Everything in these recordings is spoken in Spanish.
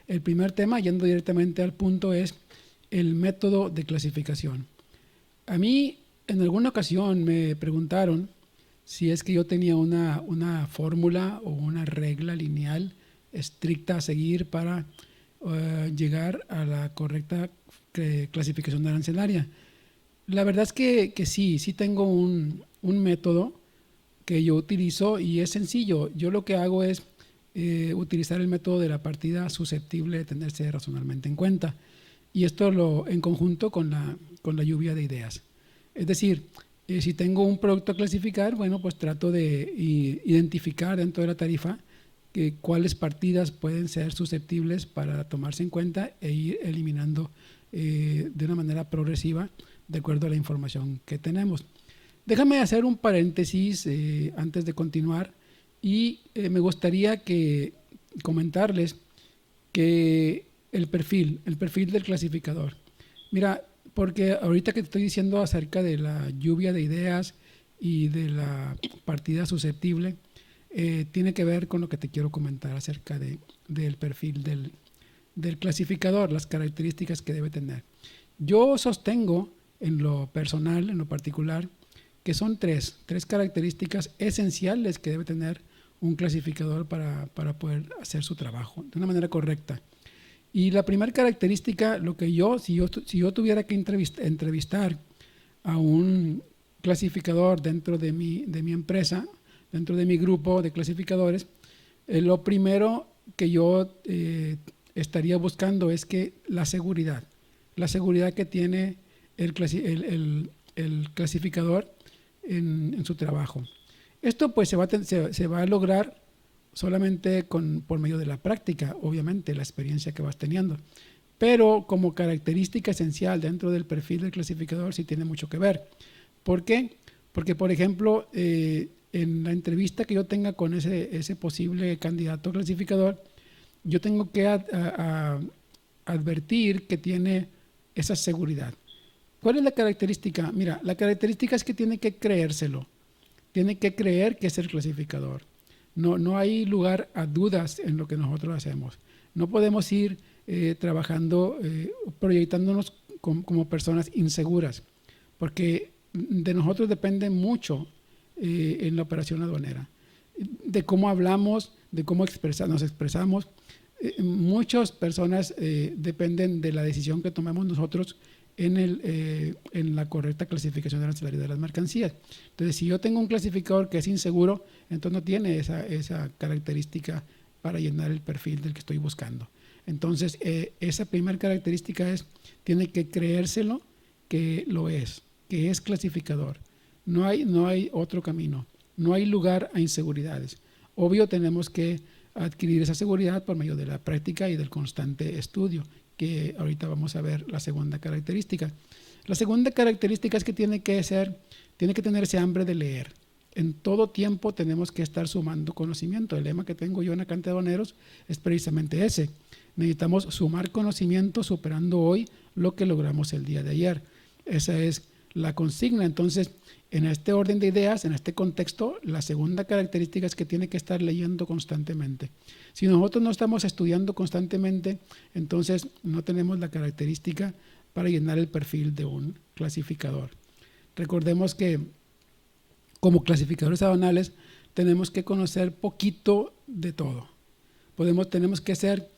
El primer tema, yendo directamente al punto, es el método de clasificación. A mí en alguna ocasión me preguntaron si es que yo tenía una fórmula o una regla lineal estricta a seguir para llegar a la correcta clasificación arancelaria. La verdad es que sí tengo un método que yo utilizo y es sencillo. Yo lo que hago es utilizar el método de la partida susceptible de tenerse razonablemente en cuenta. Y esto en conjunto con la lluvia de ideas. Es decir, si tengo un producto a clasificar, bueno, pues trato de identificar dentro de la tarifa cuáles partidas pueden ser susceptibles para tomarse en cuenta e ir eliminando de una manera progresiva de acuerdo a la información que tenemos. Déjame hacer un paréntesis antes de continuar y me gustaría comentarles que el perfil del clasificador. Mira, porque ahorita que te estoy diciendo acerca de la lluvia de ideas y de la partida susceptible, tiene que ver con lo que te quiero comentar acerca del perfil del clasificador, las características que debe tener. Yo sostengo en lo personal, en lo particular, que son tres características esenciales que debe tener un clasificador para poder hacer su trabajo de una manera correcta. Y la primera característica, si yo tuviera que entrevistar a un clasificador dentro de mi empresa, dentro de mi grupo de clasificadores, lo primero que yo estaría buscando es que la seguridad que tiene el clasificador en su trabajo. Esto pues se va a lograr solamente por medio de la práctica, obviamente, la experiencia que vas teniendo. Pero como característica esencial dentro del perfil del clasificador sí tiene mucho que ver. ¿Por qué? Porque, por ejemplo, en la entrevista que yo tenga con ese posible candidato clasificador, yo tengo que advertir que tiene esa seguridad. ¿Cuál es la característica? Mira, la característica es que tiene que creérselo. Tiene que creer que es el clasificador. No hay lugar a dudas en lo que nosotros hacemos. No podemos ir trabajando, proyectándonos como personas inseguras, porque de nosotros depende mucho en la operación aduanera, de cómo hablamos, de cómo nos expresamos. Muchas personas dependen de la decisión que tomemos nosotros en la correcta clasificación arancelaria de las mercancías. Entonces, si yo tengo un clasificador que es inseguro, entonces no tiene esa característica para llenar el perfil del que estoy buscando. Entonces, esa primera característica tiene que creérselo que lo es, que es clasificador. No hay otro camino, no hay lugar a inseguridades. Obvio, tenemos que adquirir esa seguridad por medio de la práctica y del constante estudio, que ahorita vamos a ver la segunda característica. La segunda característica es que tiene que tener ese hambre de leer. En todo tiempo tenemos que estar sumando conocimiento. El lema que tengo yo en Acante de Aduaneros es precisamente ese. Necesitamos sumar conocimiento superando hoy lo que logramos el día de ayer. Esa es la consigna. Entonces, en este orden de ideas, en este contexto, la segunda característica es que tiene que estar leyendo constantemente. Si nosotros no estamos estudiando constantemente, entonces no tenemos la característica para llenar el perfil de un clasificador. Recordemos que como clasificadores aduanales tenemos que conocer poquito de todo. Tenemos que ser,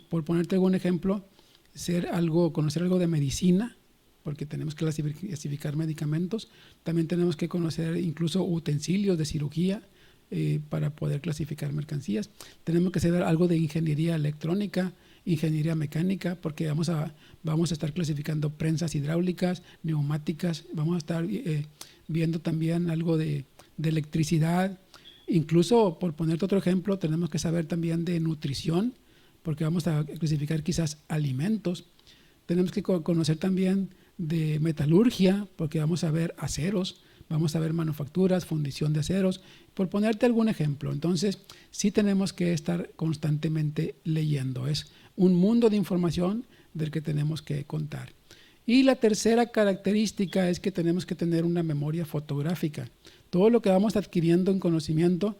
por ponerte algún ejemplo, conocer algo de medicina, porque tenemos que clasificar medicamentos. También tenemos que conocer incluso utensilios de cirugía para poder clasificar mercancías. Tenemos que saber algo de ingeniería electrónica, ingeniería mecánica, porque vamos a estar clasificando prensas hidráulicas, neumáticas, vamos a estar viendo también algo de electricidad. Incluso, por ponerte otro ejemplo, tenemos que saber también de nutrición, porque vamos a clasificar quizás alimentos. Tenemos que conocer también de metalurgia, porque vamos a ver aceros, vamos a ver manufacturas, fundición de aceros, por ponerte algún ejemplo. Entonces, sí tenemos que estar constantemente leyendo. Es un mundo de información del que tenemos que contar. Y la tercera característica es que tenemos que tener una memoria fotográfica. Todo lo que vamos adquiriendo en conocimiento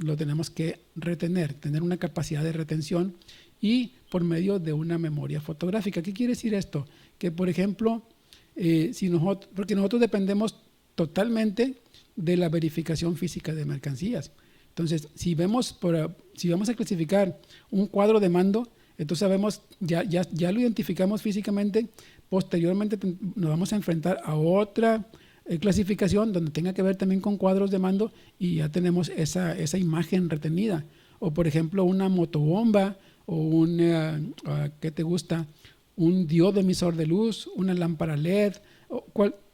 lo tenemos que retener, tener una capacidad de retención. y por medio de una memoria fotográfica. ¿Qué quiere decir esto? Que, por ejemplo, porque nosotros dependemos totalmente de la verificación física de mercancías. Entonces, si vamos a clasificar un cuadro de mando, entonces sabemos, ya lo identificamos físicamente, posteriormente nos vamos a enfrentar a otra clasificación donde tenga que ver también con cuadros de mando y ya tenemos esa imagen retenida. O por ejemplo una motobomba o ¿qué te gusta? Un diodo emisor de luz, una lámpara LED.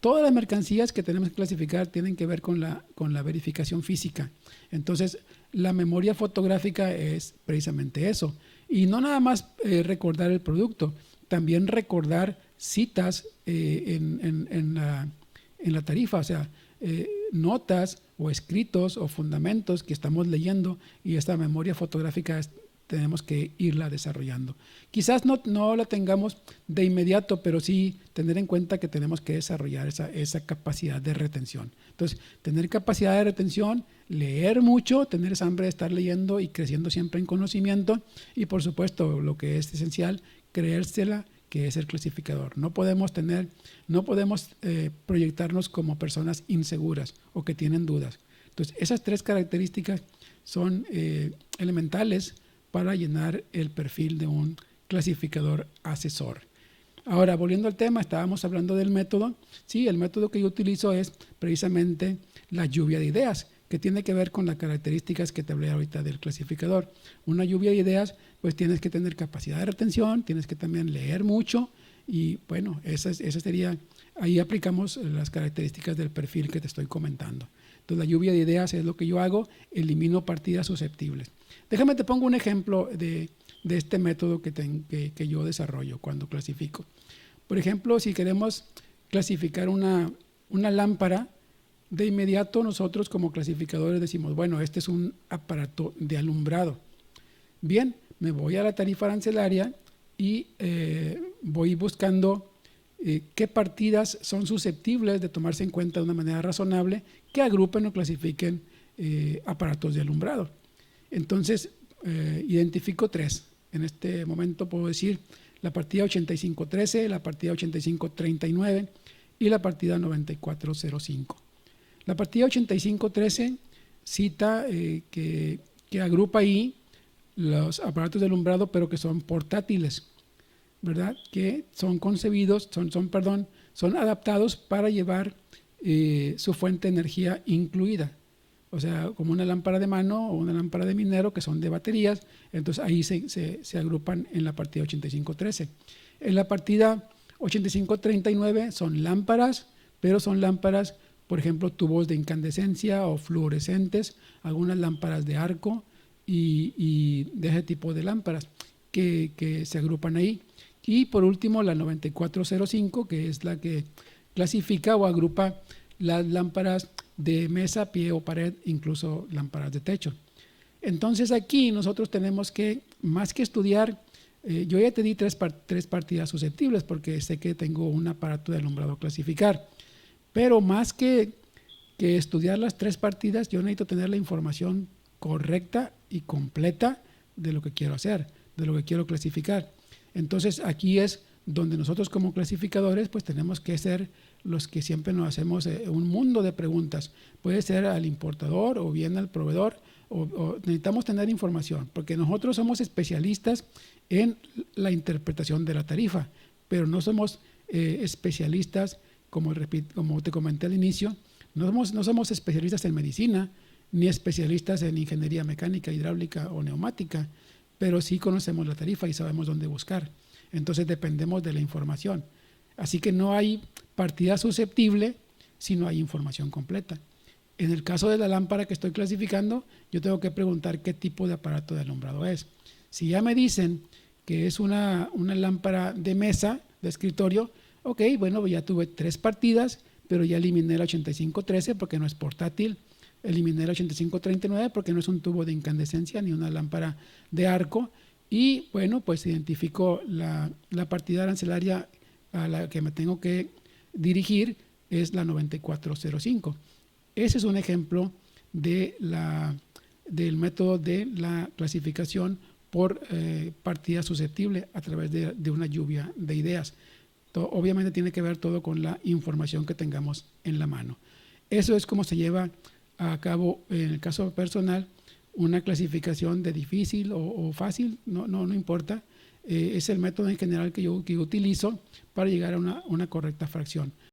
Todas las mercancías que tenemos que clasificar tienen que ver con la verificación física. Entonces, la memoria fotográfica es precisamente eso. Y no nada más recordar el producto, también recordar citas en la tarifa, o sea, notas o escritos o fundamentos que estamos leyendo, y esta memoria fotográfica tenemos que irla desarrollando. Quizás no la tengamos de inmediato, pero sí tener en cuenta que tenemos que desarrollar esa capacidad de retención. Entonces, tener capacidad de retención, leer mucho, tener esa hambre de estar leyendo y creciendo siempre en conocimiento, y por supuesto, lo que es esencial, creérsela que es el clasificador. No podemos proyectarnos como personas inseguras o que tienen dudas. Entonces, esas tres características son elementales para llenar el perfil de un clasificador asesor. Ahora, volviendo al tema, estábamos hablando del método. Sí, el método que yo utilizo es precisamente la lluvia de ideas, que tiene que ver con las características que te hablé ahorita del clasificador. Una lluvia de ideas, pues tienes que tener capacidad de retención, tienes que también leer mucho, y bueno, esa sería, ahí aplicamos las características del perfil que te estoy comentando. Entonces, la lluvia de ideas es lo que yo hago, elimino partidas susceptibles. Déjame te pongo un ejemplo de este método que yo desarrollo cuando clasifico. Por ejemplo, si queremos clasificar una lámpara, de inmediato nosotros como clasificadores decimos, bueno, este es un aparato de alumbrado. Bien, me voy a la tarifa arancelaria y voy buscando qué partidas son susceptibles de tomarse en cuenta de una manera razonable, que agrupen o clasifiquen aparatos de alumbrado. Entonces, identifico tres. En este momento puedo decir la partida 8513, la partida 8539 y la partida 9405. La partida 8513 cita que agrupa ahí los aparatos de alumbrado, pero que son portátiles, ¿verdad? Que son concebidos, son adaptados para llevar su fuente de energía incluida. O sea, como una lámpara de mano o una lámpara de minero, que son de baterías. Entonces ahí se agrupan en la partida 8513. En la partida 8539 son lámparas, pero son lámparas, por ejemplo, tubos de incandescencia o fluorescentes, algunas lámparas de arco y de ese tipo de lámparas que se agrupan ahí. Y por último, la 9405, que es la que clasifica o agrupa las lámparas de mesa, pie o pared, incluso lámparas de techo. Entonces aquí nosotros tenemos que, más que estudiar, yo ya te di tres partidas susceptibles porque sé que tengo un aparato de alumbrado a clasificar. Pero más que estudiar las tres partidas, yo necesito tener la información correcta y completa de lo que quiero hacer, de lo que quiero clasificar. Entonces, aquí es donde nosotros como clasificadores, pues tenemos que ser los que siempre nos hacemos un mundo de preguntas. Puede ser al importador o bien al proveedor, o necesitamos tener información, porque nosotros somos especialistas en la interpretación de la tarifa, pero no somos especialistas, como te comenté al inicio, no somos especialistas en medicina, ni especialistas en ingeniería mecánica, hidráulica o neumática, pero sí conocemos la tarifa y sabemos dónde buscar. Entonces dependemos de la información. Así que no hay partida susceptible si no hay información completa. En el caso de la lámpara que estoy clasificando, yo tengo que preguntar qué tipo de aparato de alumbrado es. Si ya me dicen que es una lámpara de mesa, de escritorio, ok, bueno, ya tuve tres partidas, pero ya eliminé el 8513 porque no es portátil, eliminé el 8539 porque no es un tubo de incandescencia ni una lámpara de arco, y bueno, pues identifico la partida arancelaria a la que me tengo que dirigir, es la 9405. Ese es un ejemplo del método de la clasificación por partida susceptible a través de una lluvia de ideas. Obviamente tiene que ver todo con la información que tengamos en la mano. Eso es como se lleva a cabo en el caso personal una clasificación de difícil o fácil, no importa. Es el método en general que yo utilizo para llegar a una correcta fracción.